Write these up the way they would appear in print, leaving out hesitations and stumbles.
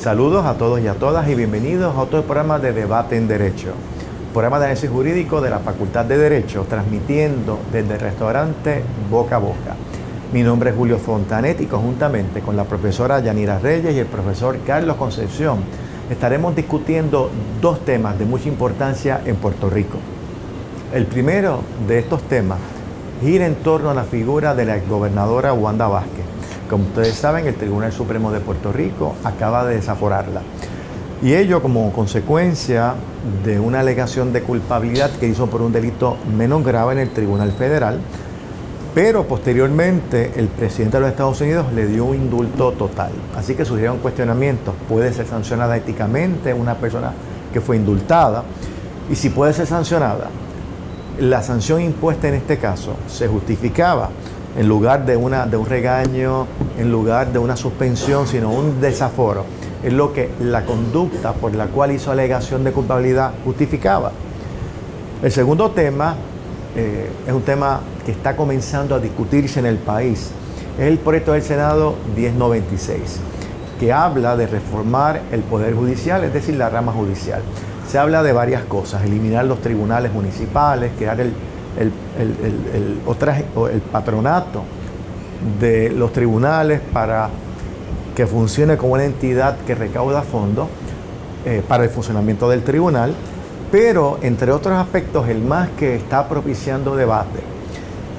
Saludos a todos y a todas y bienvenidos a otro programa de Debate en Derecho, programa de análisis jurídico de la Facultad de Derecho, transmitiendo desde el restaurante Boca a Boca. Mi nombre es Julio Fontanet y conjuntamente con la profesora Yanira Reyes y el profesor Carlos Concepción estaremos discutiendo dos temas de mucha importancia en Puerto Rico. El primero de estos temas gira en torno a la figura de la exgobernadora Wanda Vázquez. Como ustedes saben, el Tribunal Supremo de Puerto Rico acaba de desaforarla. Y ello como consecuencia de una alegación de culpabilidad que hizo por un delito menos grave en el Tribunal Federal, pero posteriormente el presidente de los Estados Unidos le dio un indulto total. Así que surgieron cuestionamientos. ¿Puede ser sancionada éticamente una persona que fue indultada? Y si puede ser sancionada, la sanción impuesta en este caso se justificaba en lugar de un regaño, en lugar de una suspensión, sino un desaforo. Es lo que la conducta por la cual hizo alegación de culpabilidad justificaba. El segundo tema es un tema que está comenzando a discutirse en el país. Es el proyecto del Senado 1096, que habla de reformar el Poder Judicial, es decir, la rama judicial. Se habla de varias cosas: eliminar los tribunales municipales, crear el patronato de los tribunales para que funcione como una entidad que recauda fondos para el funcionamiento del tribunal, pero entre otros aspectos el más que está propiciando debate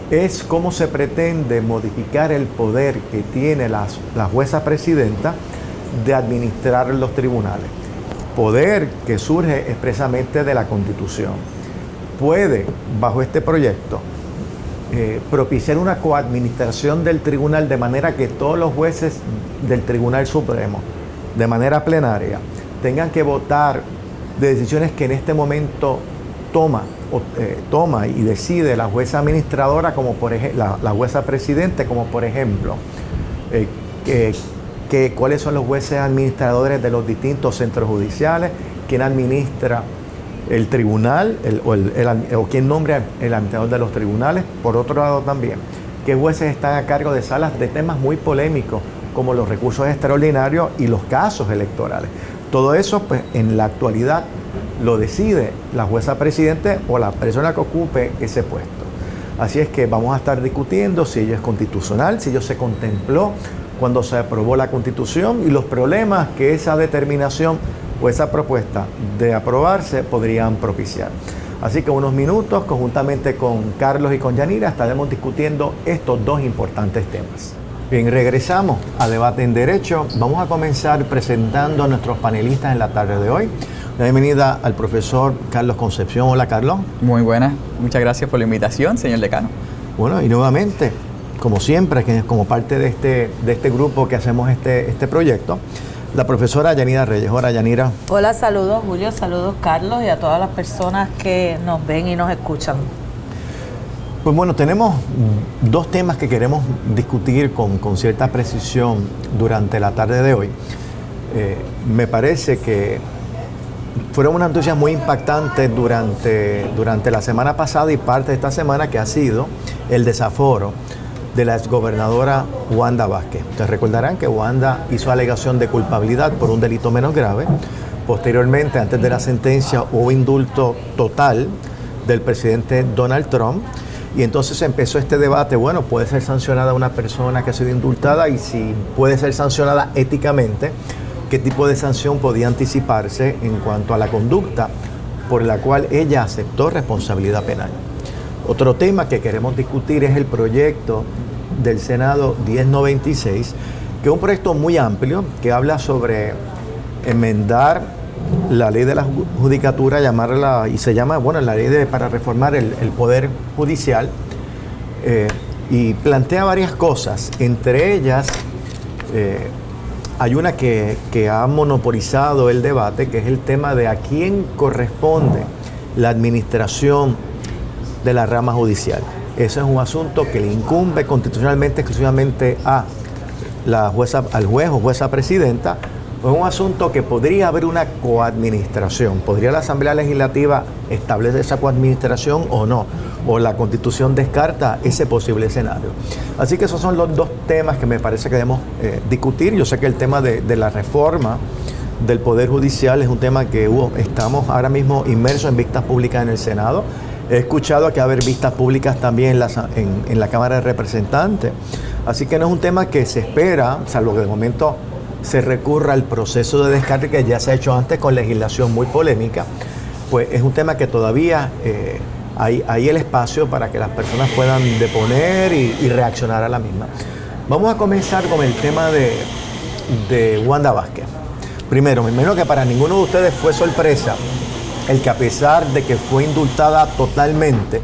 es cómo se pretende modificar el poder que tiene la jueza presidenta de administrar los tribunales, poder que surge expresamente de la Constitución. Puede, bajo este proyecto, propiciar una coadministración del tribunal de manera que todos los jueces del Tribunal Supremo, de manera plenaria, tengan que votar de decisiones que en este momento toma y decide la jueza administradora, como por ejemplo la jueza presidente, como por ejemplo cuáles son los jueces administradores de los distintos centros judiciales, quién administra el tribunal o quién nombra el administrador de los tribunales. Por otro lado también, qué jueces están a cargo de salas de temas muy polémicos como los recursos extraordinarios y los casos electorales. Todo eso, pues, en la actualidad lo decide la jueza presidente o la persona que ocupe ese puesto. Así es que vamos a estar discutiendo si ello es constitucional, si ello se contempló cuando se aprobó la Constitución y los problemas que esa determinación o esa propuesta de aprobarse podrían propiciar. Así que unos minutos, conjuntamente con Carlos y con Yanira, estaremos discutiendo estos dos importantes temas. Bien, regresamos a Debate en Derecho. Vamos a comenzar presentando a nuestros panelistas en la tarde de hoy. La bienvenida al profesor Carlos Concepción. Hola, Carlos. Muy buenas. Muchas gracias por la invitación, señor decano. Bueno, y nuevamente, como siempre, que como parte de este grupo que hacemos este proyecto, la profesora Yanira Reyes. Hola, Yanira. Hola, saludos Julio, saludos Carlos y a todas las personas que nos ven y nos escuchan. Pues bueno, tenemos dos temas que queremos discutir con cierta precisión durante la tarde de hoy. Me parece que fueron unas noticias muy impactantes durante la semana pasada y parte de esta semana, que ha sido el desaforo de la exgobernadora Wanda Vázquez. Ustedes recordarán que Wanda hizo alegación de culpabilidad por un delito menos grave. Posteriormente, antes de la sentencia, hubo indulto total del presidente Donald Trump. Y entonces empezó este debate: bueno, puede ser sancionada una persona que ha sido indultada, y si puede ser sancionada éticamente, ¿qué tipo de sanción podía anticiparse en cuanto a la conducta por la cual ella aceptó responsabilidad penal? Otro tema que queremos discutir es el proyecto del Senado 1096, que es un proyecto muy amplio que habla sobre enmendar la ley de la judicatura, se llama la ley para reformar el Poder Judicial, y plantea varias cosas. Entre ellas, hay una que ha monopolizado el debate, que es el tema de a quién corresponde la administración de la rama judicial. Ese es un asunto que le incumbe constitucionalmente exclusivamente al juez o jueza presidenta. Es un asunto que podría haber una coadministración. ¿Podría la Asamblea Legislativa establecer esa coadministración o no? ¿O la Constitución descarta ese posible escenario? Así que esos son los dos temas que me parece que debemos discutir. Yo sé que el tema de la reforma del Poder Judicial. Es un tema que estamos ahora mismo inmersos en vistas públicas en el Senado. He escuchado que va a haber vistas públicas también en la Cámara de Representantes. Así que no es un tema que se espera, salvo que de momento se recurra al proceso de descarte que ya se ha hecho antes con legislación muy polémica. Pues es un tema que todavía hay el espacio para que las personas puedan deponer y reaccionar a la misma. Vamos a comenzar con el tema de Wanda Vázquez. Primero, me imagino que para ninguno de ustedes fue sorpresa el que, a pesar de que fue indultada totalmente,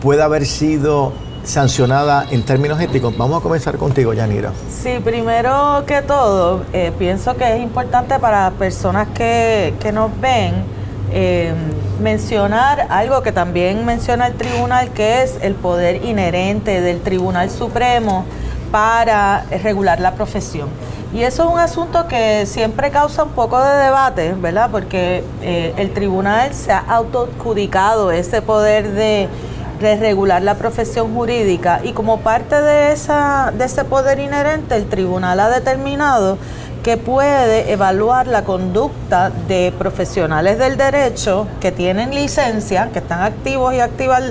pueda haber sido sancionada en términos éticos. Vamos a comenzar contigo, Yanira. Sí, primero que todo, pienso que es importante para las personas que nos ven mencionar algo que también menciona el tribunal, que es el poder inherente del Tribunal Supremo para regular la profesión. Y eso es un asunto que siempre causa un poco de debate, ¿verdad? Porque el tribunal se ha autoadjudicado ese poder de regular la profesión jurídica, y como parte de ese poder inherente, el tribunal ha determinado que puede evaluar la conducta de profesionales del derecho que tienen licencia, que están activos y activas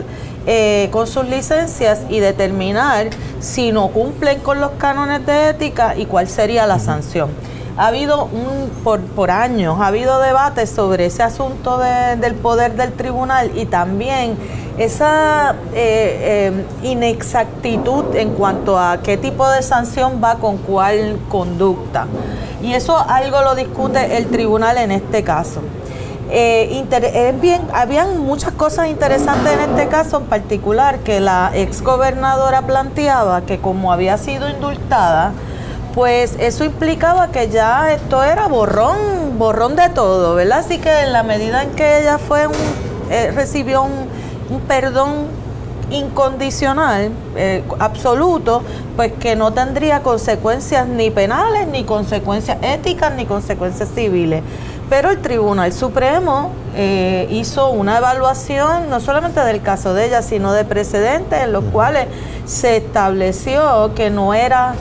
con sus licencias, y determinar si no cumplen con los cánones de ética y cuál sería la sanción. Ha habido por años, ha habido debates sobre ese asunto del poder del tribunal, y también esa inexactitud en cuanto a qué tipo de sanción va con cuál conducta. Y eso algo lo discute el tribunal en este caso. Habían muchas cosas interesantes en este caso, en particular que la exgobernadora planteaba que, como había sido indultada, pues eso implicaba que ya esto era borrón de todo, ¿verdad? Así que en la medida en que ella recibió un perdón incondicional, absoluto, pues que no tendría consecuencias ni penales, ni consecuencias éticas, ni consecuencias civiles. Pero el Tribunal Supremo hizo una evaluación no solamente del caso de ella, sino de precedentes en los cuales se estableció que no era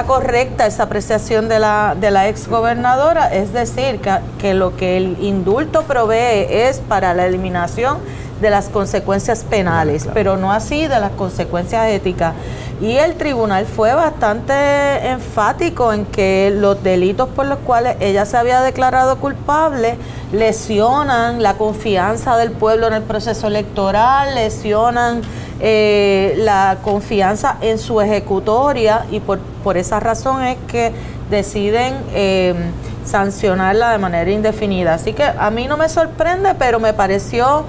correcta esa apreciación de la exgobernadora, es decir, que lo que el indulto provee es para la eliminación de las consecuencias penales, claro, pero no así de las consecuencias éticas. Y el tribunal fue bastante enfático en que los delitos por los cuales ella se había declarado culpable lesionan la confianza del pueblo en el proceso electoral, lesionan la confianza en su ejecutoria, y por esa razón es que deciden sancionarla de manera indefinida. Así que a mí no me sorprende, pero me pareció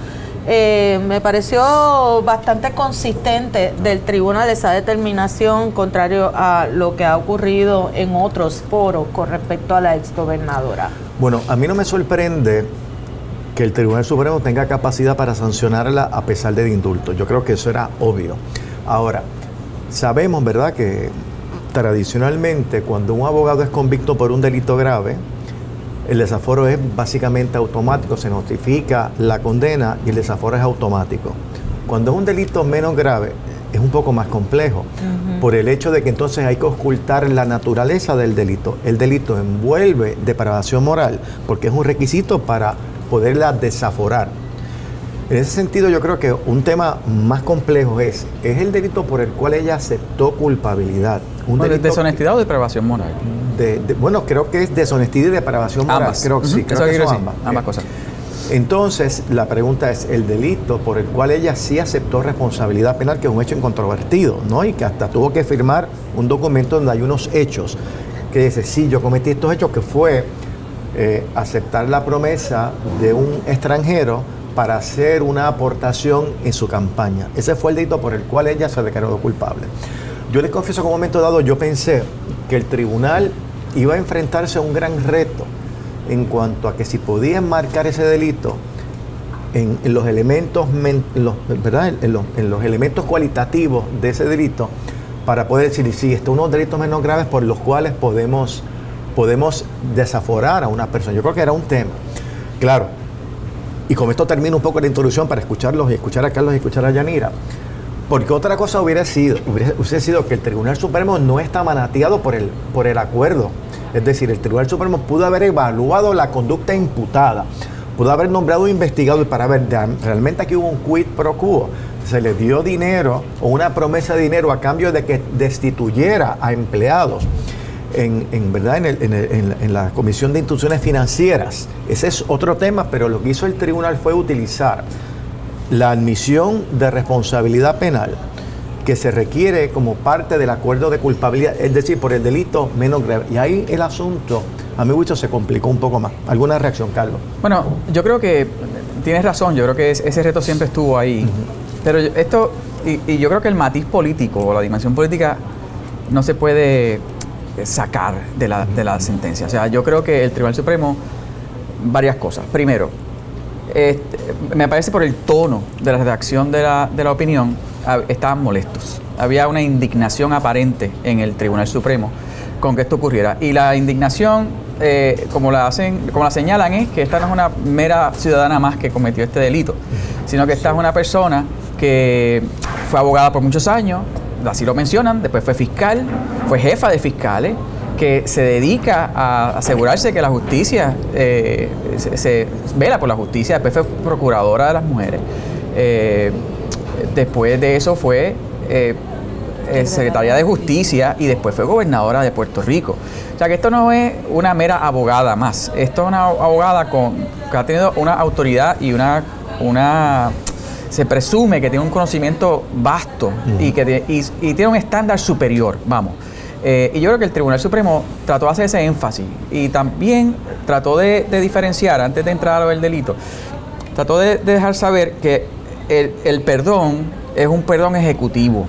bastante consistente del tribunal esa determinación, contrario a lo que ha ocurrido en otros foros con respecto a la exgobernadora. Bueno, a mí no me sorprende que el Tribunal Supremo tenga capacidad para sancionarla a pesar del indulto. Yo creo que eso era obvio. Ahora, sabemos, ¿verdad?, que tradicionalmente cuando un abogado es convicto por un delito grave, el desaforo es básicamente automático, se notifica la condena y el desaforo es automático. Cuando es un delito menos grave, es un poco más complejo, por el hecho de que entonces hay que ocultar la naturaleza del delito. El delito envuelve depravación moral, porque es un requisito para poderla desaforar. En ese sentido, yo creo que un tema más complejo es el delito por el cual ella aceptó culpabilidad. ¿Deshonestidad o depravación moral? Bueno, creo que es deshonestidad y depravación moral. Ambas. Creo que sí, creo que son ambas cosas. Entonces, la pregunta es el delito por el cual ella sí aceptó responsabilidad penal, que es un hecho incontrovertido, ¿no? Y que hasta tuvo que firmar un documento donde hay unos hechos que dice, sí, yo cometí estos hechos, que fue aceptar la promesa de un extranjero para hacer una aportación en su campaña. Ese fue el delito por el cual ella se declaró culpable. Yo les confieso que en un momento dado yo pensé que el tribunal iba a enfrentarse a un gran reto en cuanto a que si podía enmarcar ese delito en los elementos, ¿verdad?, en los elementos cualitativos de ese delito, para poder decir, sí, estos son unos delitos menos graves por los cuales podemos desaforar a una persona. Yo creo que era un tema. Claro, y con esto termino un poco la introducción para escucharlos y escuchar a Carlos y escuchar a Yanira. Porque otra cosa hubiese sido que el Tribunal Supremo no está manateado por el acuerdo. Es decir, el Tribunal Supremo pudo haber evaluado la conducta imputada, pudo haber nombrado un investigador para ver, realmente aquí hubo un quid pro quo. Se le dio dinero o una promesa de dinero a cambio de que destituyera a empleados en la Comisión de Instituciones Financieras. Ese es otro tema, pero lo que hizo el tribunal fue utilizar la admisión de responsabilidad penal que se requiere como parte del acuerdo de culpabilidad, es decir, por el delito menos grave. Y ahí el asunto, a mi juicio, se complicó un poco más. ¿Alguna reacción, Carlos? Bueno, yo creo que tienes razón, yo creo que ese reto siempre estuvo ahí. Uh-huh. Pero esto, y yo creo que el matiz político o la dimensión política no se puede sacar de la sentencia. O sea, yo creo que el Tribunal Supremo, varias cosas. Primero, me parece por el tono de la redacción de la opinión, estaban molestos. Había una indignación aparente en el Tribunal Supremo con que esto ocurriera. Y la indignación, como la señalan, es que esta no es una mera ciudadana más que cometió este delito, sino que esta es una persona que fue abogada por muchos años, así lo mencionan, después fue fiscal, fue jefa de fiscales, que se dedica a asegurarse que la justicia, se vela por la justicia, después fue procuradora de las mujeres. Después de eso fue secretaria de Justicia y después fue gobernadora de Puerto Rico. O sea que esto no es una mera abogada más, esto es una abogada que ha tenido una autoridad y se presume que tiene un conocimiento vasto y tiene un estándar superior, vamos. Y yo creo que el Tribunal Supremo trató de hacer ese énfasis y también trató de diferenciar, antes de entrar a lo del delito, trató de dejar saber que el perdón es un perdón ejecutivo,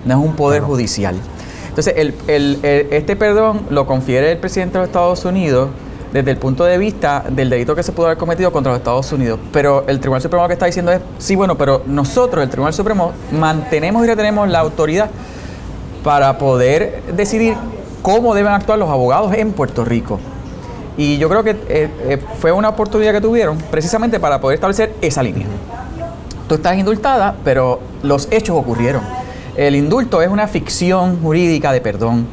no es un poder judicial. Entonces, este perdón lo confiere el presidente de los Estados Unidos desde el punto de vista del delito que se pudo haber cometido contra los Estados Unidos. Pero el Tribunal Supremo lo que está diciendo es, sí, bueno, pero nosotros, el Tribunal Supremo, mantenemos y retenemos la autoridad para poder decidir cómo deben actuar los abogados en Puerto Rico. Y yo creo que fue una oportunidad que tuvieron precisamente para poder establecer esa línea. Tú estás indultada, pero los hechos ocurrieron. El indulto es una ficción jurídica de perdón.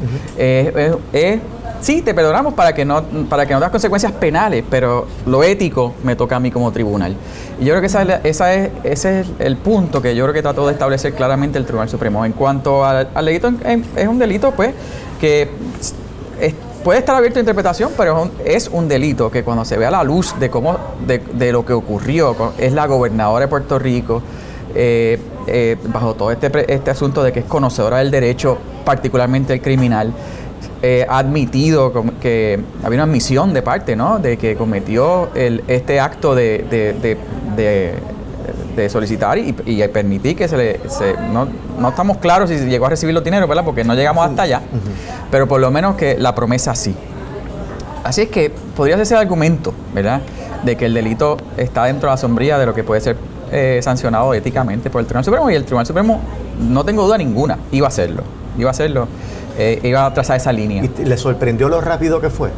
Sí, te perdonamos para que no tengas consecuencias penales, pero lo ético me toca a mí como tribunal. Y yo creo que ese es el punto que yo creo que trató de establecer claramente el Tribunal Supremo. En cuanto al delito, es un delito pues que puede estar abierto a interpretación, pero es un delito que cuando se ve a la luz de lo que ocurrió, es la gobernadora de Puerto Rico, bajo todo este asunto de que es conocedora del derecho, particularmente el criminal, ha admitido que había una admisión de parte, ¿no?, de que cometió este acto de solicitar y permitir que no estamos claros si llegó a recibir los dineros, ¿verdad?, porque no llegamos hasta allá, pero por lo menos que la promesa sí. Así es que podría ser ese argumento, ¿verdad?, de que el delito está dentro de la sombría de lo que puede ser sancionado éticamente por el Tribunal Supremo, y el Tribunal Supremo, no tengo duda ninguna, iba a hacerlo, iba a trazar esa línea. ¿Y le sorprendió lo rápido que fue?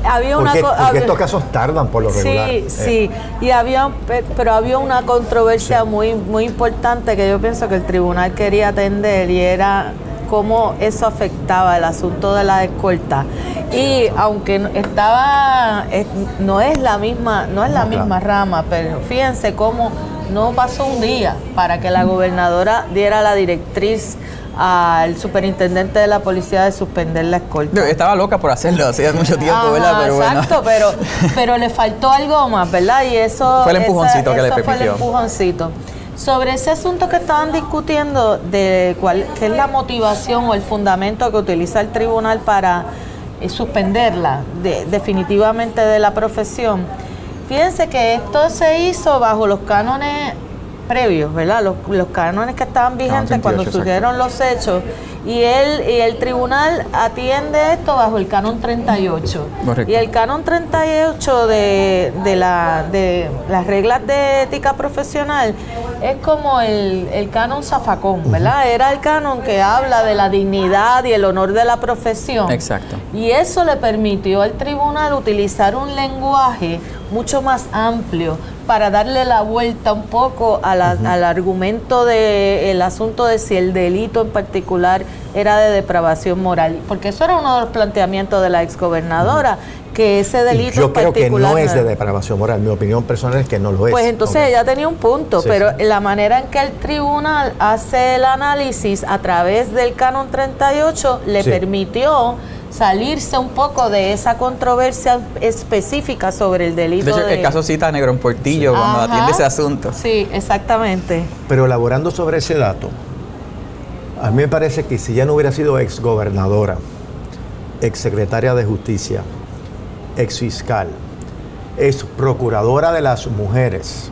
Había porque estos casos tardan por lo regular. Sí, pero había una controversia muy, muy importante que yo pienso que el tribunal quería atender, y era cómo eso afectaba el asunto de la escolta. Y aunque no es la misma rama, pero fíjense cómo no pasó un día para que la gobernadora diera la directriz al superintendente de la policía de suspender la escolta. Estaba loca por hacerlo, hacía mucho tiempo, ¿verdad? Pero exacto, bueno. pero le faltó algo más, ¿verdad? Y eso fue el empujoncito que le permitió. Fue el empujoncito. Sobre ese asunto que estaban discutiendo, de qué es la motivación o el fundamento que utiliza el tribunal para suspenderla definitivamente de la profesión. Fíjense que esto se hizo bajo los cánones previos, ¿verdad? Los cánones que estaban vigentes cuando surgieron los hechos, y el tribunal atiende esto bajo el canon 38. Correcto. Y el canon 38 de las reglas de ética profesional es como el canon zafacón, ¿verdad? Era el canon que habla de la dignidad y el honor de la profesión. Exacto. Y eso le permitió al tribunal utilizar un lenguaje mucho más amplio para darle la vuelta un poco al argumento del asunto de si el delito en particular era de depravación moral, porque eso era uno de los planteamientos de la exgobernadora, que ese delito yo creo que particular no es de depravación moral. Mi opinión personal es que no lo es. Pues entonces ella tenía un punto, Sí, pero sí. la manera en que el tribunal hace el análisis a través del canon 38 le Sí. permitió salirse un poco de esa controversia específica sobre el delito. De hecho, el caso cita a Negrón Portillo cuando Ajá. atiende ese asunto. Sí, exactamente. Pero elaborando sobre ese dato, a mí me parece que si ya no hubiera sido exgobernadora, exsecretaria de Justicia, exfiscal, ex procuradora de las mujeres,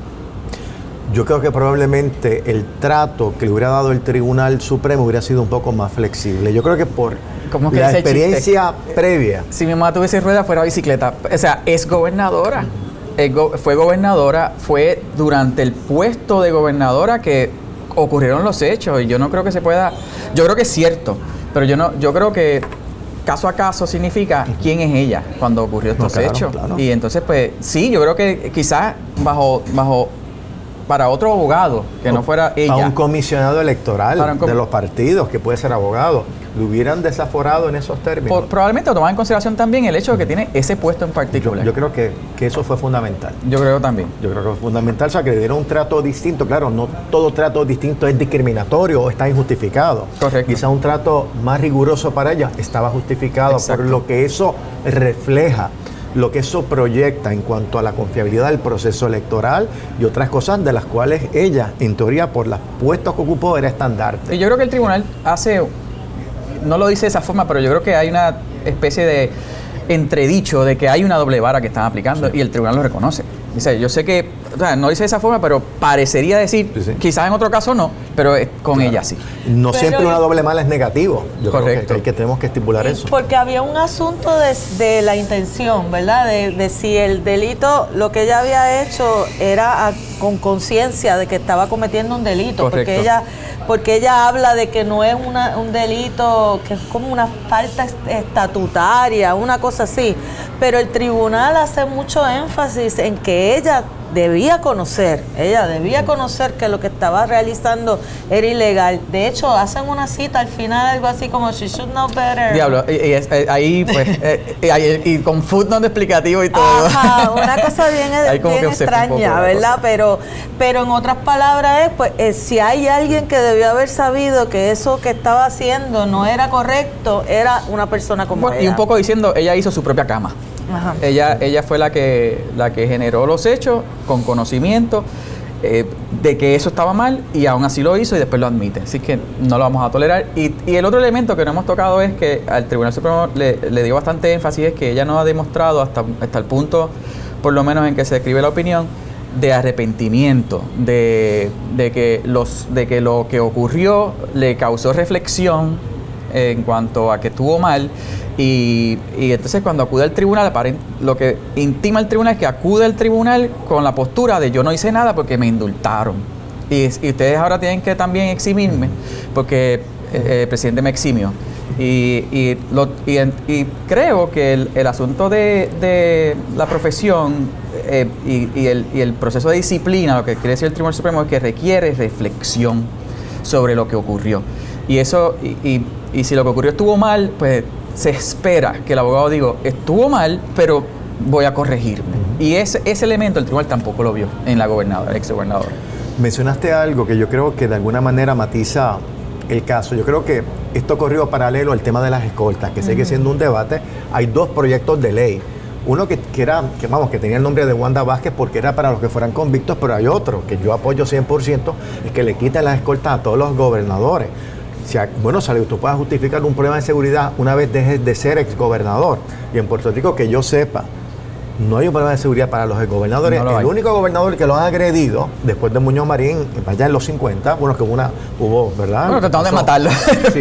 yo creo que probablemente el trato que le hubiera dado el Tribunal Supremo hubiera sido un poco más flexible. Yo creo que por ¿Cómo que la ese experiencia previa. Si mi mamá tuviese rueda fuera bicicleta, o sea, es gobernadora. Fue gobernadora, fue durante el puesto de gobernadora que ocurrieron los hechos y yo no creo que se pueda, yo creo que es cierto, pero yo creo que caso a caso significa quién es ella cuando ocurrió estos claro, hechos. claro. Y entonces pues sí, yo creo que quizás para otro abogado que no fuera A ella. un comisionado electoral Para un de los partidos, que puede ser abogado, lo hubieran desaforado en esos términos. Probablemente tomar en consideración también el hecho de que tiene ese puesto en particular. Yo creo que eso fue fundamental. Yo creo también. Yo creo que fue fundamental, o sea, que le dieron un trato distinto. Claro, no todo trato distinto es discriminatorio o está injustificado. Correcto. Quizá un trato más riguroso para ella estaba justificado Exacto. por lo que eso refleja, lo que eso proyecta en cuanto a la confiabilidad del proceso electoral y otras cosas de las cuales ella, en teoría, por los puestos que ocupó, era estandarte. Y yo creo que el tribunal no lo dice de esa forma, pero yo creo que hay una especie de entredicho de que hay una doble vara que están aplicando y el tribunal lo reconoce. Dice, yo sé que, o sea, no dice de esa forma, pero parecería decir, Sí, sí. quizás en otro caso no, pero con ella sí. No Pero siempre una doble mala es negativo. Yo Correcto. creo que tenemos que estipular eso. Porque había un asunto de la intención, ¿verdad? De si el delito, lo que ella había hecho era con conciencia de que estaba cometiendo un delito. Correcto. Porque ella habla de que no es un delito, que es como una falta estatutaria, una cosa así. Pero el tribunal hace mucho énfasis en que ella debía conocer que lo que estaba realizando era ilegal. De hecho, hacen una cita al final, algo así como she should know better. Diablo, ahí pues, y con footnote explicativo y todo. Ajá, una cosa bien, Ahí como bien que se fue un poco extraña, la ¿verdad? cosa. Pero en otras palabras si hay alguien que debió haber sabido que eso que estaba haciendo no era correcto, era una persona como ella. Y un poco diciendo, ella hizo su propia cama. Ajá. Ella fue la que generó los hechos con conocimiento de que eso estaba mal y aún así lo hizo y después lo admite. Así que no lo vamos a tolerar. Y el otro elemento que no hemos tocado es que al Tribunal Supremo le dio bastante énfasis, es que ella no ha demostrado hasta el punto, por lo menos en que se escribe la opinión, de arrepentimiento, de que lo que ocurrió le causó reflexión en cuanto a que estuvo mal. Y entonces cuando acude al tribunal, lo que intima el tribunal es que acude al tribunal con la postura de yo no hice nada porque me indultaron. Y ustedes ahora tienen que también eximirme porque el presidente me eximió. Y creo que el asunto de la profesión y el proceso de disciplina, lo que quiere decir el Tribunal Supremo, es que requiere reflexión sobre lo que ocurrió. Y eso, y si lo que ocurrió estuvo mal, pues se espera que el abogado diga, estuvo mal, pero voy a corregirme. Y ese elemento el tribunal tampoco lo vio en la gobernadora, ex gobernadora. Mencionaste algo que yo creo que de alguna manera matiza el caso. Yo creo que esto corrió paralelo al tema de las escoltas, que sigue siendo un debate. Hay dos proyectos de ley. Uno que tenía el nombre de Wanda Vázquez porque era para los que fueran convictos, pero hay otro que yo apoyo 100%, es que le quiten las escoltas a todos los gobernadores. Salud, tú puedes justificar un problema de seguridad una vez dejes de ser exgobernador. Y en Puerto Rico, que yo sepa, no hay un problema de seguridad para los exgobernadores. No el único gobernador que lo han agredido, después de Muñoz Marín, allá en los 50, que hubo, ¿verdad? Bueno, trataron de matarlo. Sí,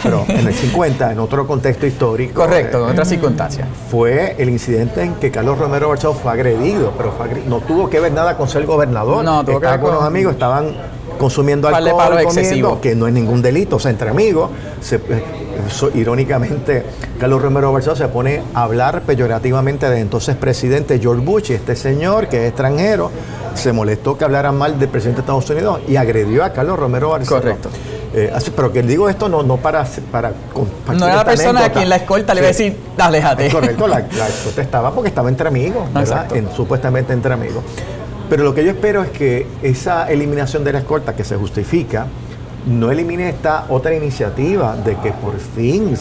pero en el 50, en otro contexto histórico. Correcto, en otras circunstancias. Fue el incidente en que Carlos Romero Barceló fue agredido, pero no tuvo que ver nada con ser gobernador. No, tuvo que ver con unos amigos, estaban consumiendo Par de alcohol, palos comiendo, excesivos. que no es ningún delito, o sea, entre amigos. Irónicamente, Carlos Romero Barceló se pone a hablar peyorativamente del entonces presidente George Bush, y este señor, que es extranjero, se molestó que hablaran mal del presidente de Estados Unidos y agredió a Carlos Romero Barceló. Correcto. Pero que digo esto no para compartir. No era la persona a quien la escolta le iba a decir, aléjate. Es correcto, la escolta estaba porque estaba entre amigos, ¿verdad? Supuestamente entre amigos. Pero lo que yo espero es que esa eliminación de la escolta que se justifica no elimine esta otra iniciativa de que por fin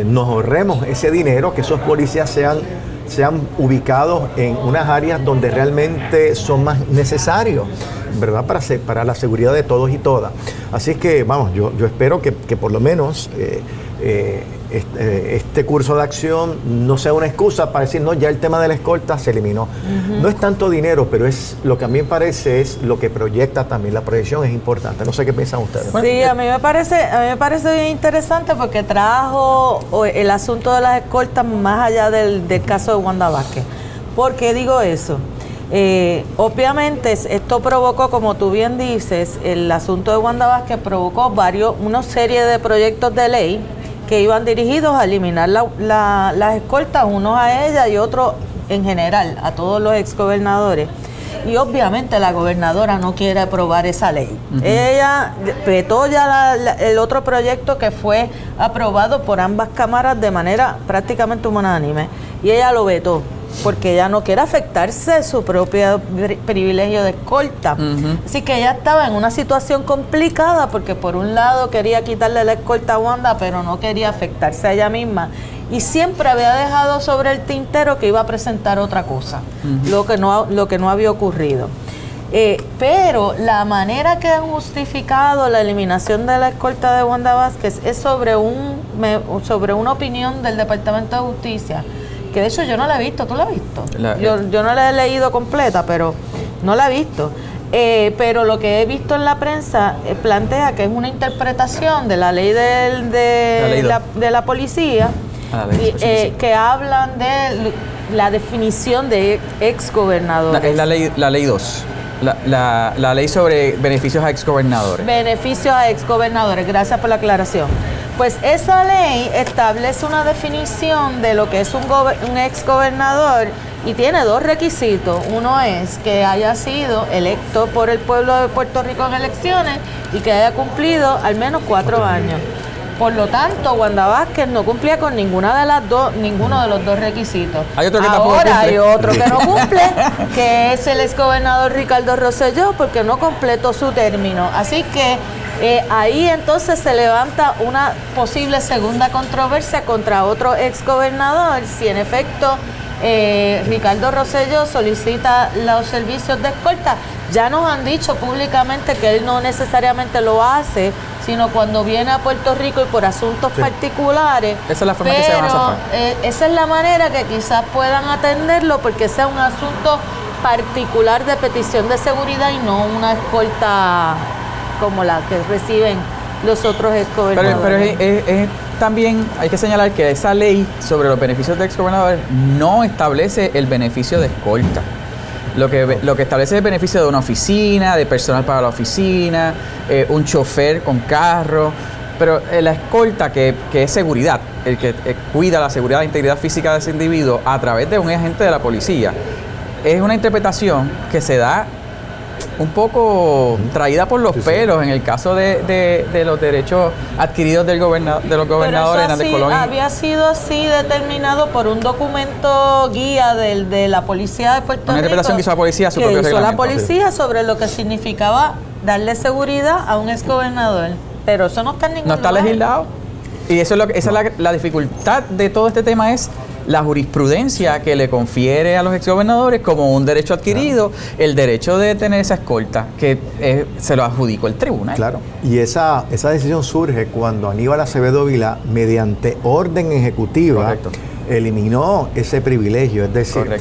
nos ahorremos ese dinero, que esos policías sean ubicados en unas áreas donde realmente son más necesarios, ¿verdad? Para la seguridad de todos y todas. Así es que, vamos, yo espero que por lo menos este curso de acción no sea una excusa para decir, no, ya el tema de la escolta se eliminó. No es tanto dinero, pero es lo que a mí me parece es lo que proyecta también. La proyección es importante. No sé qué piensan ustedes. Sí, a mí me parece bien interesante porque trajo el asunto de las escoltas más allá del caso de Wanda Vázquez. ¿Por qué digo eso? Obviamente esto provocó, como tú bien dices, el asunto de Wanda Vázquez provocó una serie de proyectos de ley que iban dirigidos a eliminar las escoltas, unos a ella y otros en general, a todos los exgobernadores. Y obviamente la gobernadora no quiere aprobar esa ley. Ella vetó ya el otro proyecto que fue aprobado por ambas cámaras de manera prácticamente unánime. Y ella lo vetó porque ella no quiere afectarse su propio privilegio de escolta. Así que ella estaba en una situación complicada porque por un lado quería quitarle la escolta a Wanda, pero no quería afectarse a ella misma. Y siempre había dejado sobre el tintero que iba a presentar otra cosa, lo que no había ocurrido. Pero la manera que han justificado la eliminación de la escolta de Wanda Vázquez es sobre una opinión del Departamento de Justicia, que de hecho yo no la he visto. ¿Tú la has visto? Yo no la he leído completa, pero no la he visto. Pero lo que he visto en la prensa plantea que es una interpretación de la ley de la policía, que hablan de la definición de exgobernadores. Es la ley 2. La ley sobre beneficios a exgobernadores. Beneficios a exgobernadores, gracias por la aclaración. Pues esa ley establece una definición de lo que es un exgobernador y tiene dos requisitos. Uno es que haya sido electo por el pueblo de Puerto Rico en elecciones y que haya cumplido al menos 4 años. Por lo tanto, Wanda Vázquez no cumplía con ninguno de los dos requisitos. Hay otro que ahora hay otro que no cumple, que es el exgobernador Ricardo Rosselló, porque no completó su término. Así que ahí entonces se levanta una posible segunda controversia contra otro exgobernador, si en efecto Ricardo Rosselló solicita los servicios de escolta. Ya nos han dicho públicamente que él no necesariamente lo hace, sino cuando viene a Puerto Rico y por asuntos particulares. Esa es la forma que se van a zafar. Esa es la manera que quizás puedan atenderlo, porque sea un asunto particular de petición de seguridad y no una escolta como la que reciben los otros exgobernadores. Pero también hay que señalar que esa ley sobre los beneficios de exgobernadores no establece el beneficio de escolta. Lo que establece es el beneficio de una oficina, de personal para la oficina, un chofer con carro, pero la escolta que es seguridad, el que cuida la seguridad e integridad física de ese individuo a través de un agente de la policía, es una interpretación que se da un poco traída por los pelos en el caso de los derechos adquiridos de los gobernadores Hernández Colón. Había sido así determinado por un documento guía de la policía de Puerto Rico. Una interpretación que hizo la policía a su propio reglamento. La policía sobre lo que significaba darle seguridad a un exgobernador. Pero eso no está en ningún lugar. No está legislado. Y esa es la dificultad de todo este tema, es la jurisprudencia que le confiere a los exgobernadores como un derecho adquirido, el derecho de tener esa escolta, que se lo adjudicó el tribunal. Claro, y esa decisión surge cuando Aníbal Acevedo Vilá, mediante orden ejecutiva, eliminó ese privilegio, es decir,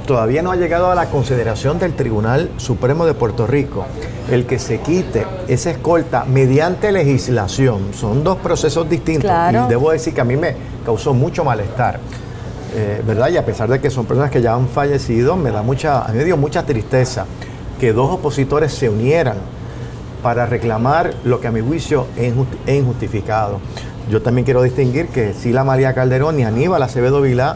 todavía no ha llegado a la consideración del Tribunal Supremo de Puerto Rico el que se quite esa escolta mediante legislación. Son dos procesos distintos. Claro. Y debo decir que a mí me causó mucho malestar. ¿Verdad? Y a pesar de que son personas que ya han fallecido, a mí me dio mucha tristeza que dos opositores se unieran para reclamar lo que a mi juicio es injustificado. Yo también quiero distinguir que Sila María Calderón y Aníbal Acevedo Vilá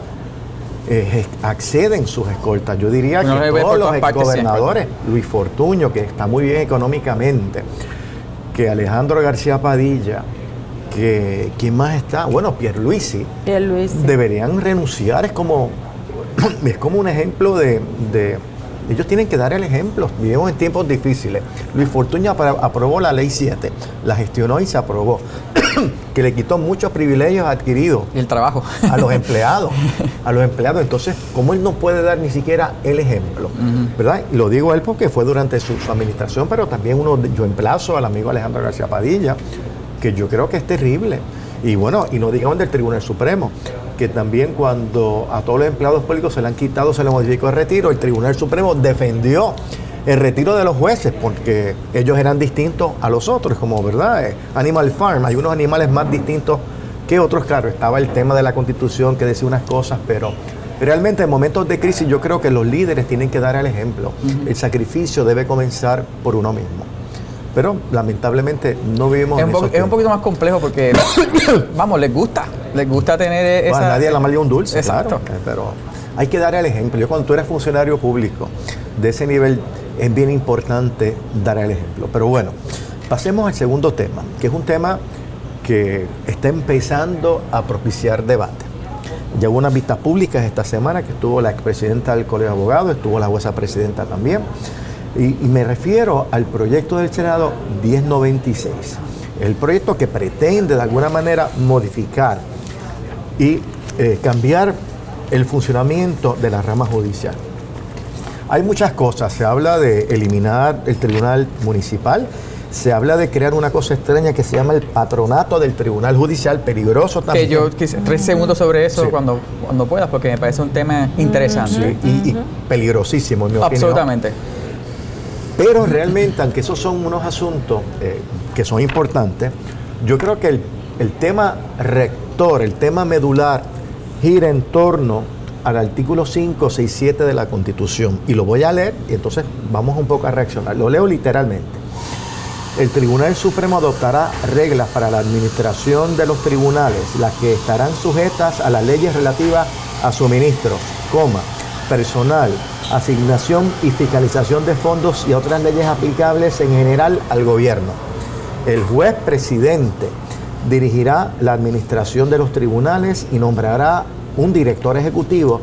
acceden sus escoltas. Yo diría que todos los exgobernadores, Luis Fortuño, que está muy bien económicamente, que Alejandro García Padilla, que ¿quién más está? Bueno, Pierluisi. Deberían renunciar. Es como un ejemplo de ellos tienen que dar el ejemplo. Vivimos en tiempos difíciles. Luis Fortuño aprobó la Ley 7, la gestionó y se aprobó, que le quitó muchos privilegios adquiridos. Y el trabajo. A los empleados. Entonces, ¿cómo él no puede dar ni siquiera el ejemplo? ¿Verdad? Y lo digo a él porque fue durante su administración, pero también yo emplazo al amigo Alejandro García Padilla, que yo creo que es terrible. Y bueno, y no digamos del Tribunal Supremo, que también cuando a todos los empleados públicos se le han quitado, se les modificó el retiro, el Tribunal Supremo defendió el retiro de los jueces porque ellos eran distintos a los otros, como, ¿verdad? Animal Farm, hay unos animales más distintos que otros. Claro, estaba el tema de la Constitución que decía unas cosas, pero realmente en momentos de crisis yo creo que los líderes tienen que dar el ejemplo. El sacrificio debe comenzar por uno mismo. Pero lamentablemente no vivimos en esos tiempos. Es un poquito más complejo porque, vamos, les gusta tener esa... Nadie la mal un dulce, exacto. Claro, pero hay que dar el ejemplo. Yo, cuando tú eres funcionario público de ese nivel, es bien importante dar el ejemplo. Pero bueno, pasemos al segundo tema, que es un tema que está empezando a propiciar debate. Ya hubo unas vistas públicas esta semana que estuvo la expresidenta del Colegio de Abogados, estuvo la jueza presidenta también. Y me refiero al proyecto del Senado 1096, el proyecto que pretende de alguna manera modificar y cambiar el funcionamiento de la rama judicial. Hay muchas cosas, se habla de eliminar el tribunal municipal, se habla de crear una cosa extraña que se llama el patronato del tribunal judicial, peligroso también. Que yo 3 segundos sobre eso, sí, cuando puedas, porque me parece un tema interesante. Sí, y peligrosísimo, en mi opinión. Absolutamente. Pero realmente, aunque esos son unos asuntos que son importantes, yo creo que el tema rector, el tema medular, gira en torno al artículo 5, 6, 7 de la Constitución. Y lo voy a leer y entonces vamos un poco a reaccionar. Lo leo literalmente. El Tribunal Supremo adoptará reglas para la administración de los tribunales, las que estarán sujetas a las leyes relativas a suministros, personal, asignación y fiscalización de fondos y otras leyes aplicables en general al gobierno. El juez presidente dirigirá la administración de los tribunales y nombrará un director ejecutivo,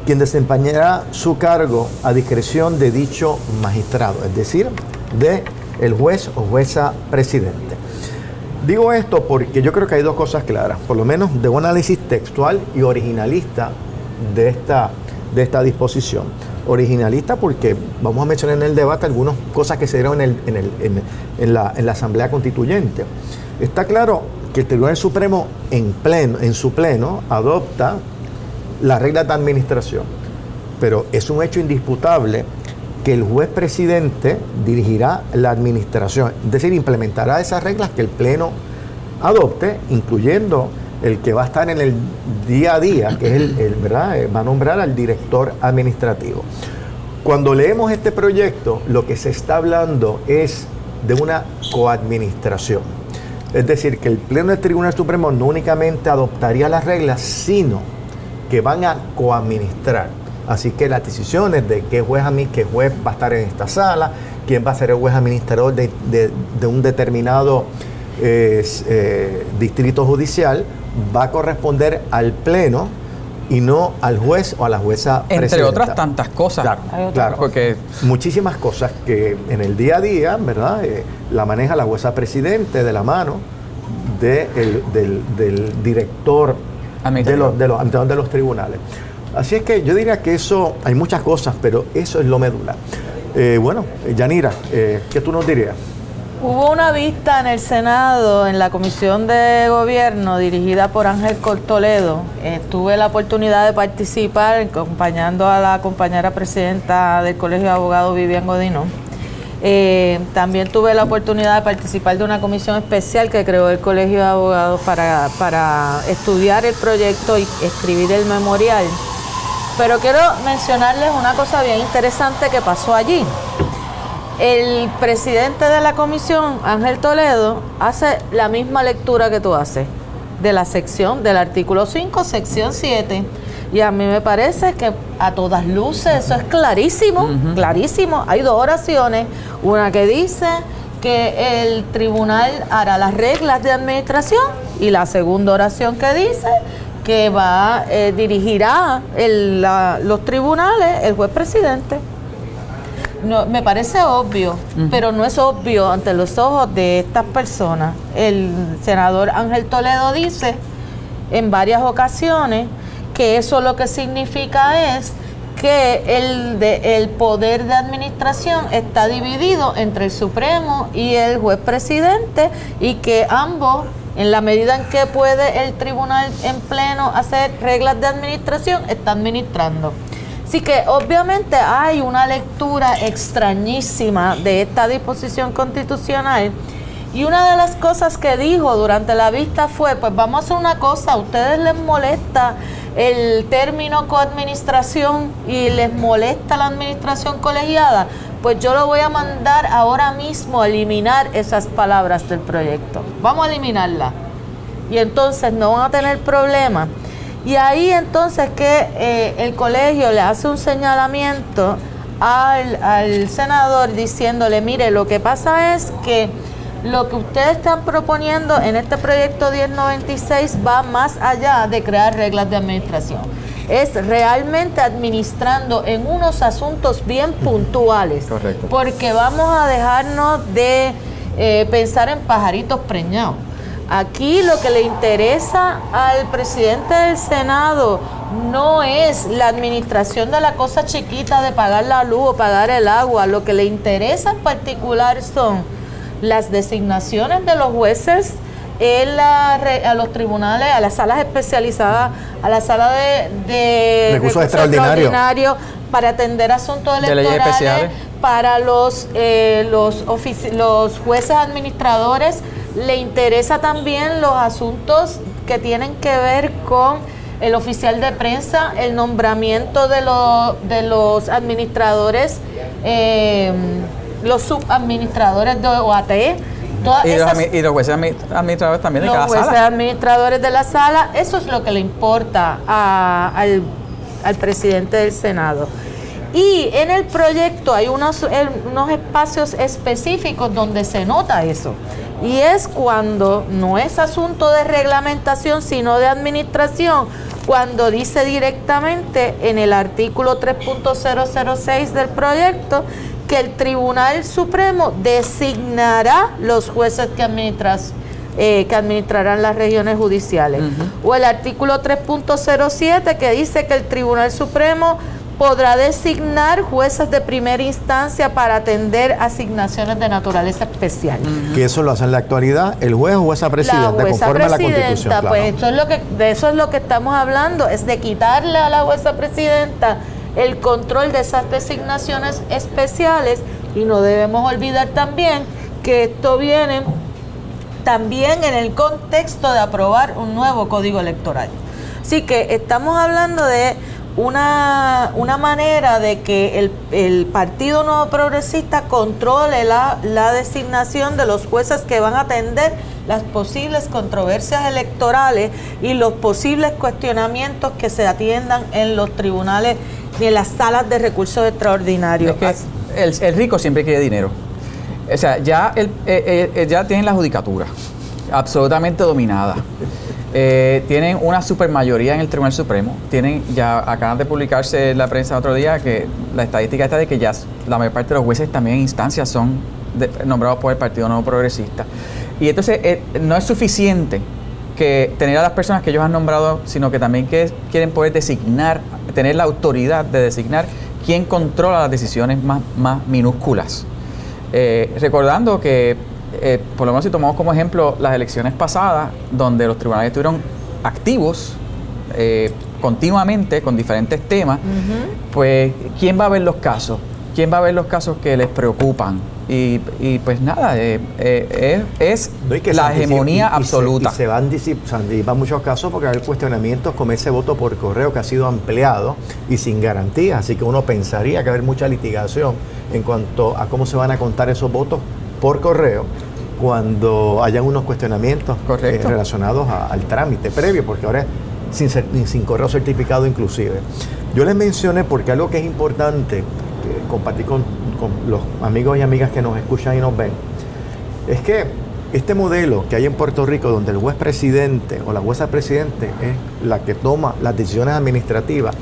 quien desempeñará su cargo a discreción de dicho magistrado, es decir, de el juez o jueza presidente. Digo esto porque yo creo que hay dos cosas claras, por lo menos de un análisis textual y originalista de esta disposición. Originalista porque vamos a mencionar en el debate algunas cosas que se dieron en la Asamblea Constituyente. Está claro que el Tribunal Supremo en su pleno adopta las reglas de administración, pero es un hecho indisputable que el juez presidente dirigirá la administración, es decir, implementará esas reglas que el pleno adopte, incluyendo el que va a estar en el día a día, que es ¿verdad? Va a nombrar al director administrativo. Cuando leemos este proyecto, lo que se está hablando es de una coadministración. Es decir, que el Pleno del Tribunal Supremo no únicamente adoptaría las reglas, sino que van a coadministrar. Así que las decisiones de qué juez va a estar en esta sala, quién va a ser el juez administrador de un determinado distrito judicial, va a corresponder al Pleno y no al juez o a la jueza presidenta. Entre otras tantas cosas. Claro, porque muchísimas cosas que en el día a día, ¿verdad? La maneja la jueza presidente de la mano del director de los tribunales. Así es que yo diría que eso, hay muchas cosas, pero eso es lo medular. Bueno, Yanira, ¿qué tú nos dirías? Hubo una vista en el Senado, en la Comisión de Gobierno, dirigida por Ángel Toledo. Tuve la oportunidad de participar acompañando a la compañera presidenta del Colegio de Abogados, Vivian Godinó. También tuve la oportunidad de participar de una comisión especial que creó el Colegio de Abogados para estudiar el proyecto y escribir el memorial. Pero quiero mencionarles una cosa bien interesante que pasó allí. El presidente de la comisión, Ángel Toledo, hace la misma lectura que tú haces de la sección del artículo 5, sección 7. Y a mí me parece que a todas luces eso es clarísimo, clarísimo. Hay dos oraciones, una que dice que el tribunal hará las reglas de administración, y la segunda oración que dice que dirigirá los tribunales el juez presidente. No, me parece obvio, pero no es obvio ante los ojos de estas personas. El senador Ángel Toledo dice en varias ocasiones que eso lo que significa es que el poder de administración está dividido entre el Supremo y el juez presidente, y que ambos, en la medida en que puede el tribunal en pleno hacer reglas de administración, está administrando. Así que obviamente hay una lectura extrañísima de esta disposición constitucional, y una de las cosas que dijo durante la vista fue: pues vamos a hacer una cosa, a ustedes les molesta el término coadministración y les molesta la administración colegiada, pues yo lo voy a mandar ahora mismo a eliminar esas palabras del proyecto. Vamos a eliminarlas. Y entonces no van a tener problema. Y ahí entonces que el colegio le hace un señalamiento al senador diciéndole: mire, lo que pasa es que lo que ustedes están proponiendo en este proyecto 1096 va más allá de crear reglas de administración. Es realmente administrando en unos asuntos bien puntuales. Correcto. Porque vamos a dejarnos de pensar en pajaritos preñados. Aquí lo que le interesa al presidente del Senado no es la administración de la cosa chiquita de pagar la luz o pagar el agua. Lo que le interesa en particular son las designaciones de los jueces a los tribunales, a las salas especializadas, a la sala de recursos extraordinarios para atender asuntos de leyes electorales, especiales. para los jueces administradores. Le interesa también los asuntos que tienen que ver con el oficial de prensa, el nombramiento de los administradores, los subadministradores de OAT. Y los jueces administradores también de cada sala. Los jueces administradores de la sala, eso es lo que le importa al presidente del Senado. Y en el proyecto hay unos espacios específicos donde se nota eso. Y es cuando no es asunto de reglamentación, sino de administración, cuando dice directamente en el artículo 3.006 del proyecto que el Tribunal Supremo designará los jueces que administrarán las regiones judiciales. O el artículo 3.07 que dice que el Tribunal Supremo podrá designar jueces de primera instancia para atender asignaciones de naturaleza especial. Que eso lo hace en la actualidad el juez o jueza presidenta, conforme a la Constitución. Claro. Pues de eso es lo que estamos hablando, es de quitarle a la jueza presidenta el control de esas designaciones especiales, y no debemos olvidar también que esto viene también en el contexto de aprobar un nuevo código electoral. Así que estamos hablando de una manera de que el Partido Nuevo Progresista controle la designación de los jueces que van a atender las posibles controversias electorales y los posibles cuestionamientos que se atiendan en los tribunales y en las salas de recursos extraordinarios. Es que el rico siempre quiere dinero. O sea, ya tienen la judicatura absolutamente dominada. Tienen una supermayoría en el Tribunal Supremo. Acaban de publicarse en la prensa otro día que la estadística está de que ya la mayor parte de los jueces también en instancias son nombrados por el Partido Nuevo Progresista. Y entonces no es suficiente que tener a las personas que ellos han nombrado, sino que también quieren poder designar, tener la autoridad de designar quién controla las decisiones más minúsculas. Recordando que por lo menos si tomamos como ejemplo las elecciones pasadas, donde los tribunales estuvieron activos continuamente con diferentes temas, pues ¿quién va a ver los casos? ¿Quién va a ver los casos que les preocupan? Y pues nada, es la hegemonía absoluta. Se van disipando muchos casos porque hay cuestionamientos como ese voto por correo que ha sido ampliado y sin garantías, así que uno pensaría que va a haber mucha litigación en cuanto a cómo se van a contar esos votos por correo cuando hayan unos cuestionamientos relacionados al trámite previo, porque ahora es sin correo certificado inclusive. Yo les mencioné porque algo que es importante compartir con los amigos y amigas que nos escuchan y nos ven, Es que este modelo que hay en Puerto Rico, donde el juez presidente o la jueza presidente es la que toma las decisiones administrativas,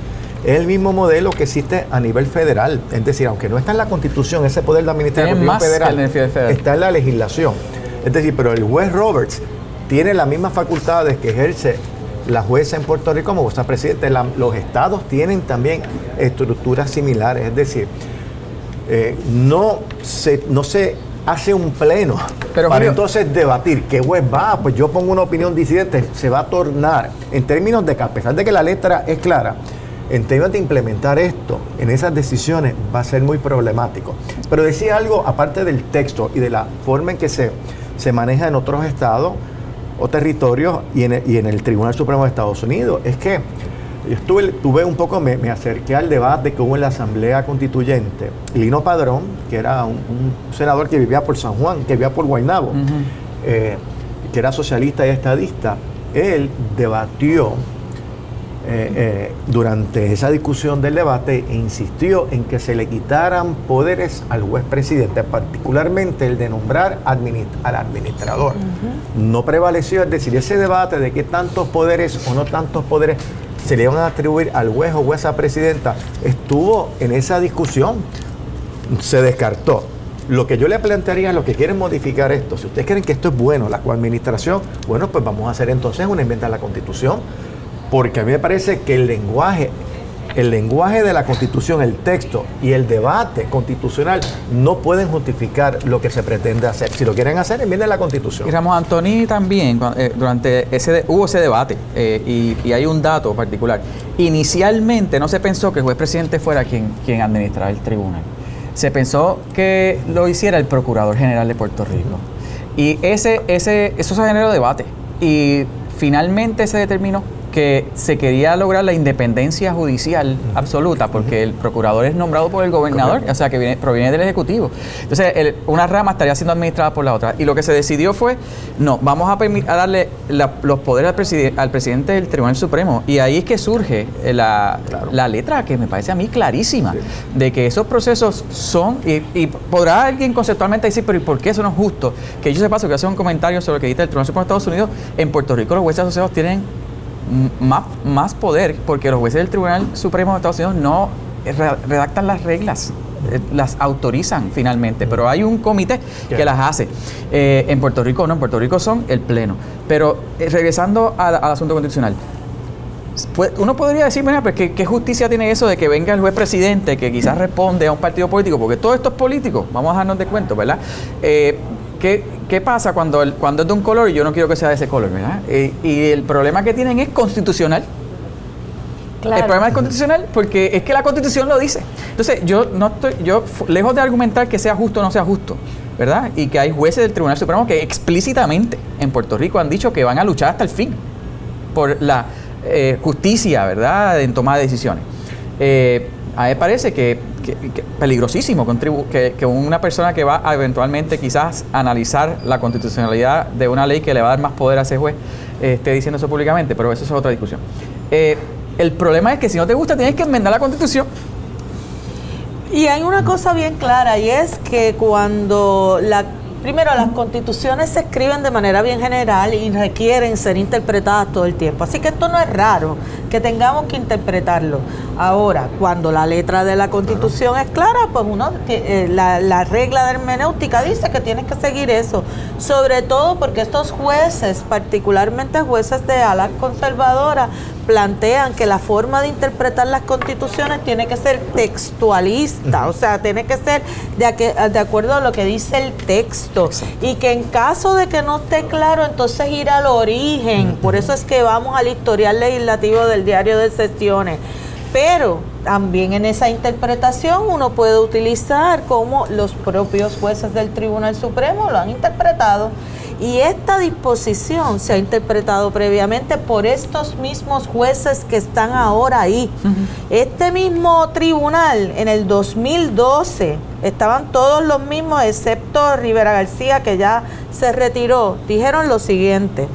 es el mismo modelo que existe a nivel federal. Es decir, aunque no está en la Constitución, ese poder administrativo federal está en la legislación. Es decir, pero el juez Roberts tiene las mismas facultades que ejerce la jueza en Puerto Rico como jueza presidente. Los estados tienen también estructuras similares. Es decir, no se hace un pleno para Julio, entonces debatir qué juez va, pues yo pongo una opinión disidente, se va a tornar, en términos de que a pesar de que la letra es clara, en términos de implementar esto en esas decisiones va a ser muy problemático. Pero decía algo aparte del texto y de la forma en que se maneja en otros estados o territorios y en el Tribunal Supremo de Estados Unidos, es que yo tuve un poco, me acerqué al debate que hubo en la Asamblea Constituyente. Lino Padrón, que era un senador que vivía por San Juan, que vivía por Guaynabo, que era socialista y estadista, él debatió durante esa discusión del debate e insistió en que se le quitaran poderes al juez presidente, particularmente el de nombrar al administrador. No prevaleció, es decir, ese debate de qué tantos poderes o no tantos poderes se le iban a atribuir al juez o jueza presidenta, estuvo en esa discusión, se descartó. Lo que yo le plantearía es lo que quieren modificar esto. Si ustedes creen que esto es bueno, la coadministración, bueno, pues vamos a hacer entonces una enmienda a la Constitución, porque a mí me parece que el lenguaje de la Constitución, el texto y el debate constitucional no pueden justificar lo que se pretende hacer. Si lo quieren hacer, enmienden la Constitución. Y Ramos Anthony también, durante hubo ese debate, y hay un dato particular. Inicialmente no se pensó que el juez presidente fuera quien administrara el tribunal. Se pensó que lo hiciera el Procurador General de Puerto Rico. Y eso se generó debate. Y finalmente se determinó que se quería lograr la independencia judicial absoluta, porque el procurador es nombrado por el gobernador, o sea, que proviene del Ejecutivo. Entonces, una rama estaría siendo administrada por la otra. Y lo que se decidió fue, no, vamos a darle los poderes al presidente del Tribunal Supremo. Y ahí es que surge la letra, que me parece a mí clarísima, de que esos procesos son, y podrá alguien conceptualmente decir, pero ¿y por qué eso no es justo? Que yo sepa, que hace un comentario sobre lo que dice el Tribunal Supremo de Estados Unidos. En Puerto Rico los jueces asociados tienen más poder, porque los jueces del Tribunal Supremo de Estados Unidos no redactan las reglas, las autorizan finalmente, pero hay un comité que las hace. En Puerto Rico no, en Puerto Rico son el Pleno. Pero regresando al asunto constitucional, uno podría decir, mira, pues ¿qué justicia tiene eso de que venga el juez presidente que quizás responde a un partido político? Porque todo esto es político, vamos a darnos de cuenta, ¿verdad? ¿Qué pasa cuando es de un color y yo no quiero que sea de ese color, ¿verdad? Y el problema que tienen es constitucional. Claro. El problema es constitucional porque es que la Constitución lo dice. Entonces, yo lejos de argumentar que sea justo o no sea justo, ¿verdad? Y que hay jueces del Tribunal Supremo que explícitamente en Puerto Rico han dicho que van a luchar hasta el fin por la justicia, ¿verdad?, en toma de decisiones. A mí me parece que peligrosísimo que una persona que va a eventualmente quizás analizar la constitucionalidad de una ley que le va a dar más poder a ese juez esté diciendo eso públicamente, pero eso es otra discusión. El problema es que si no te gusta tienes que enmendar la Constitución. Y hay una cosa bien clara, y es que cuando primero, las constituciones se escriben de manera bien general y requieren ser interpretadas todo el tiempo. Así que esto no es raro que tengamos que interpretarlo. Ahora, cuando la letra de la Constitución es clara, pues la regla de hermenéutica dice que tienes que seguir eso. Sobre todo porque estos jueces, particularmente jueces de ala conservadora, plantean que la forma de interpretar las constituciones tiene que ser textualista, o sea, tiene que ser de acuerdo a lo que dice el texto. Exacto. Y que en caso de que no esté claro, entonces ir al origen. Por eso es que vamos al historial legislativo del diario de sesiones. Pero también en esa interpretación uno puede utilizar como los propios jueces del Tribunal Supremo lo han interpretado. Y esta disposición se ha interpretado previamente por estos mismos jueces que están ahora ahí. Este mismo tribunal, en el 2012, estaban todos los mismos, excepto Rivera García, que ya se retiró. Dijeron lo siguiente: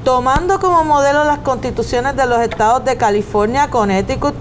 Tomando como modelo las constituciones de los estados de California, Connecticut,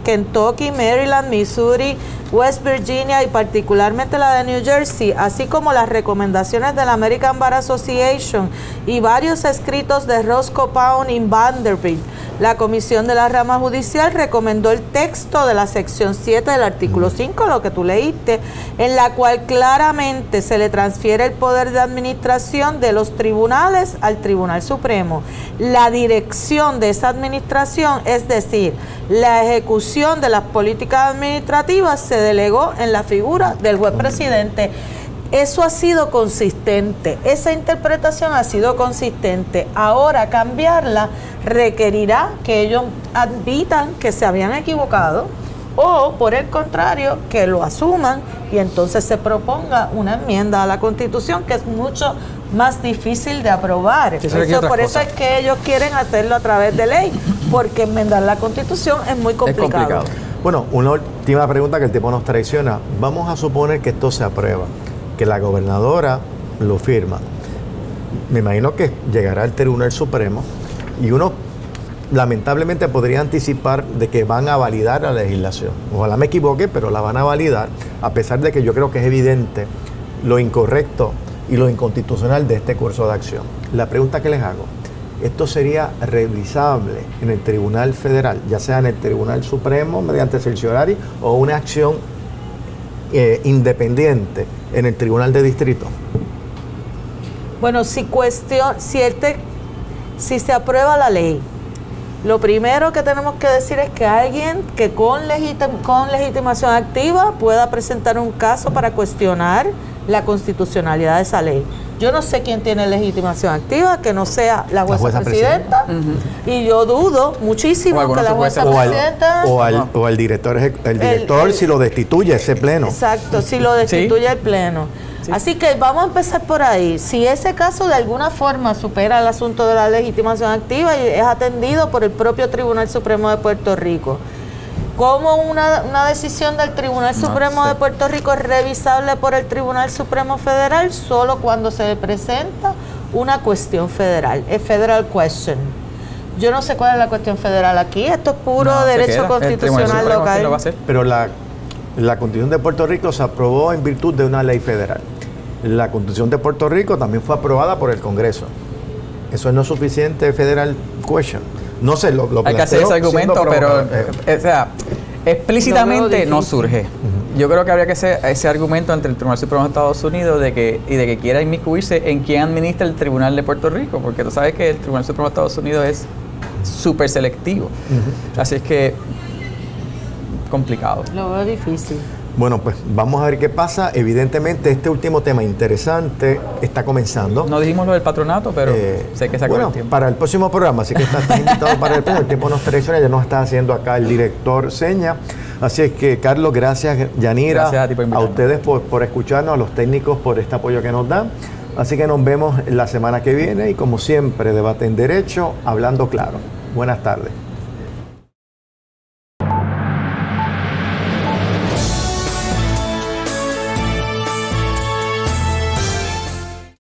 Kentucky, Maryland, Missouri, West Virginia y particularmente la de New Jersey, así como las recomendaciones de la American Bar Association y varios escritos de Roscoe Pound y Vanderbilt, la Comisión de la Rama Judicial recomendó el texto de la sección 7 del artículo 5, lo que tú leíste, en la cual claramente se le transfiere el poder de administración de los tribunales al Tribunal Supremo. La dirección de esa administración, es decir, la ejecución de las políticas administrativas, se delegó en la figura del juez presidente. Eso ha sido consistente, esa interpretación ha sido consistente. Ahora cambiarla requerirá que ellos admitan que se habían equivocado o, por el contrario, que lo asuman y entonces se proponga una enmienda a la Constitución que es mucho más difícil de aprobar. Por eso es que ellos quieren hacerlo a través de ley, porque enmendar la Constitución es muy complicado. Bueno, una última pregunta que el tiempo nos traiciona. Vamos a suponer que esto se aprueba, que la gobernadora lo firma. Me imagino que llegará al Tribunal Supremo y uno lamentablemente podría anticipar de que van a validar la legislación. Ojalá me equivoque, pero la van a validar, a pesar de que yo creo que es evidente lo incorrecto y lo inconstitucional de este curso de acción. La pregunta que les hago, ¿esto sería revisable en el Tribunal Federal, ya sea en el Tribunal Supremo mediante certiorari o una acción independiente en el Tribunal de Distrito? Bueno, si se aprueba la ley, lo primero que tenemos que decir es que alguien que con legitimación activa pueda presentar un caso para cuestionar la constitucionalidad de esa ley. Yo no sé quién tiene legitimación activa, que no sea la jueza presidenta, y yo dudo muchísimo que la jueza presidenta... O al director, si lo destituye ese pleno. Exacto, si lo destituye el pleno. Sí. Así que vamos a empezar por ahí. Si ese caso de alguna forma supera el asunto de la legitimación activa y es atendido por el propio Tribunal Supremo de Puerto Rico, ¿cómo una decisión del Tribunal Supremo de Puerto Rico es revisable por el Tribunal Supremo Federal? Solo cuando se le presenta una cuestión federal, es federal question. Yo no sé cuál es la cuestión federal aquí, esto es puro derecho constitucional local. Pero la Constitución de Puerto Rico se aprobó en virtud de una ley federal. La Constitución de Puerto Rico también fue aprobada por el Congreso. Eso no es suficiente federal question. No sé, lo hay que hacer ese argumento, pero o sea, explícitamente no surge. Yo creo que habría que hacer ese argumento entre el Tribunal Supremo de Estados Unidos de que quiera inmiscuirse en quién administra el Tribunal de Puerto Rico, porque tú sabes que el Tribunal Supremo de Estados Unidos es súper selectivo. Así es que complicado. Lo veo difícil. Bueno, pues vamos a ver qué pasa. Evidentemente, este último tema interesante está comenzando. No dijimos lo del patronato, pero sé que se acabó el tiempo. Para el próximo programa, así que estás invitado para el próximo. El tiempo nos traiciona, ya nos está haciendo acá el director seña. Así es que, Carlos, gracias, Yanira. Gracias a ti por invitarme. A ustedes por escucharnos, a los técnicos por este apoyo que nos dan. Así que nos vemos la semana que viene y, como siempre, Debate en Derecho, hablando claro. Buenas tardes.